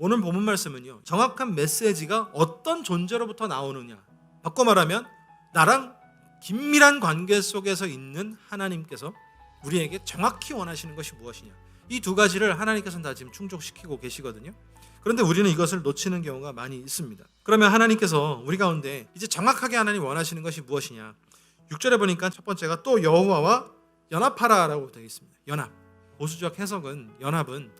오늘 본문 말씀은요, 정확한 메시지가 어떤 존재로부터 나오느냐, 바꿔 말하면 나랑 긴밀한 관계 속에서 있는 하나님께서 우리에게 정확히 원하시는 것이 무엇이냐, 이 두 가지를 하나님께서는 다 지금 충족시키고 계시거든요. 그런데 우리는 이것을 놓치는 경우가 많이 있습니다. 그러면 하나님께서 우리 가운데 이제 정확하게 하나님 원하시는 것이 무엇이냐, 6절에 보니까 첫 번째가 또 여호와와 연합하라 라고 되어 있습니다. 연합, 보수적 해석은 연합은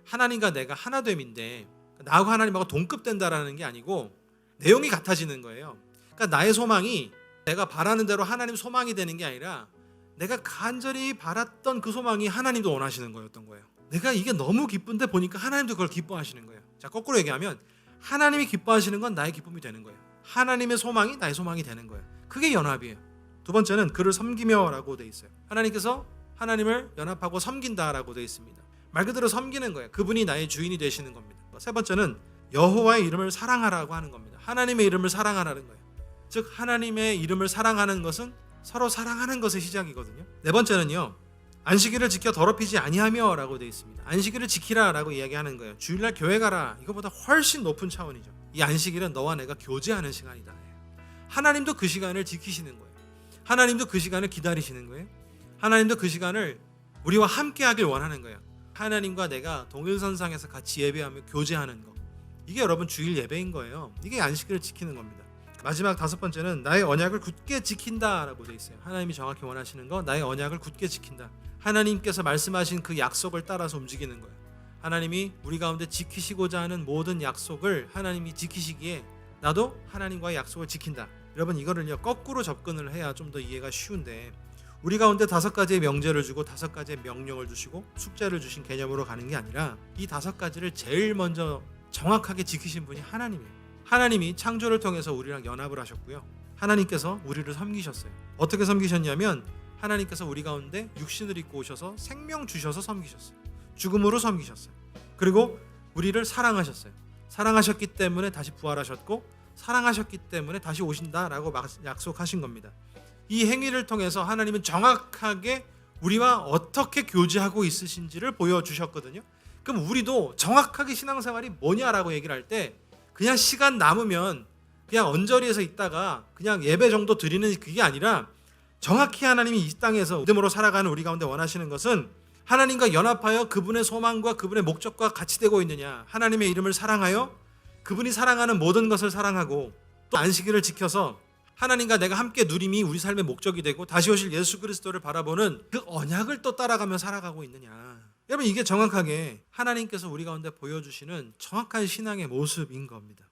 하나님과 내가 하나됨인데 나하고 하나님하고 동급된다라는 게 아니고 내용이 같아지는 거예요. 그러니까 나의 소망이 내가 바라는 대로 하나님 소망이 되는 게 아니라 내가 간절히 바랐던 그 소망이 하나님도 원하시는 거였던 거예요. 내가 이게 너무 기쁜데 보니까 하나님도 그걸 기뻐하시는 거예요. 자, 거꾸로 얘기하면 하나님이 기뻐하시는 건 나의 기쁨이 되는 거예요. 하나님의 소망이 나의 소망이 되는 거예요. 그게 연합이에요. 두 번째는 그를 섬기며 라고 되어 있어요. 하나님께서 하나님을 연합하고 섬긴다라고 되어 있습니다. 말 그대로 섬기는 거예요. 그분이 나의 주인이 되시는 겁니다. 세 번째는 여호와의 이름을 사랑하라고 하는 겁니다. 하나님의 이름을 사랑하라는 거예요. 즉 하나님의 이름을 사랑하는 것은 서로 사랑하는 것의 시작이거든요. 네 번째는요, 안식일을 지켜 더럽히지 아니하며 라고 되어 있습니다. 안식일을 지키라 라고 이야기하는 거예요. 주일날 교회 가라, 이거보다 훨씬 높은 차원이죠. 이 안식일은 너와 내가 교제하는 시간이다. 하나님도 그 시간을 지키시는 거예요. 하나님도 그 시간을 기다리시는 거예요. 하나님도 그 시간을 우리와 함께 하길 원하는 거예요. 하나님과 내가 동일선상에서 같이 예배하며 교제하는 것, 이게 여러분 주일 예배인 거예요. 이게 안식일을 지키는 겁니다. 마지막 다섯 번째는 나의 언약을 굳게 지킨다라고 되어 있어요. 하나님이 정확히 원하시는 거, 나의 언약을 굳게 지킨다. 하나님께서 말씀하신 그 약속을 따라서 움직이는 거예요. 하나님이 우리 가운데 지키시고자 하는 모든 약속을 하나님이 지키시기에 나도 하나님과의 약속을 지킨다. 여러분 이거를요 거꾸로 접근을 해야 좀 더 이해가 쉬운데, 우리 가운데 다섯 가지의 명제를 주고 다섯 가지의 명령을 주시고 숙제를 주신 개념으로 가는 게 아니라 이 다섯 가지를 제일 먼저 정확하게 지키신 분이 하나님이에요. 하나님이 창조를 통해서 우리랑 연합을 하셨고요. 하나님께서 우리를 섬기셨어요. 어떻게 섬기셨냐면 하나님께서 우리 가운데 육신을 입고 오셔서 생명 주셔서 섬기셨어요. 죽음으로 섬기셨어요. 그리고 우리를 사랑하셨어요. 사랑하셨기 때문에 다시 부활하셨고 사랑하셨기 때문에 다시 오신다라고 약속하신 겁니다. 이 행위를 통해서 하나님은 정확하게 우리와 어떻게 교제하고 있으신지를 보여주셨거든요. 그럼 우리도 정확하게 신앙생활이 뭐냐라고 얘기를 할 때 그냥 시간 남으면 그냥 언저리에서 있다가 그냥 예배 정도 드리는 그게 아니라, 정확히 하나님이 이 땅에서 믿음으로 살아가는 우리 가운데 원하시는 것은 하나님과 연합하여 그분의 소망과 그분의 목적과 같이 되고 있느냐, 하나님의 이름을 사랑하여 그분이 사랑하는 모든 것을 사랑하고 또 안식일을 지켜서 하나님과 내가 함께 누림이 우리 삶의 목적이 되고 다시 오실 예수 그리스도를 바라보는 그 언약을 또 따라가며 살아가고 있느냐. 여러분 이게 정확하게 하나님께서 우리 가운데 보여주시는 정확한 신앙의 모습인 겁니다.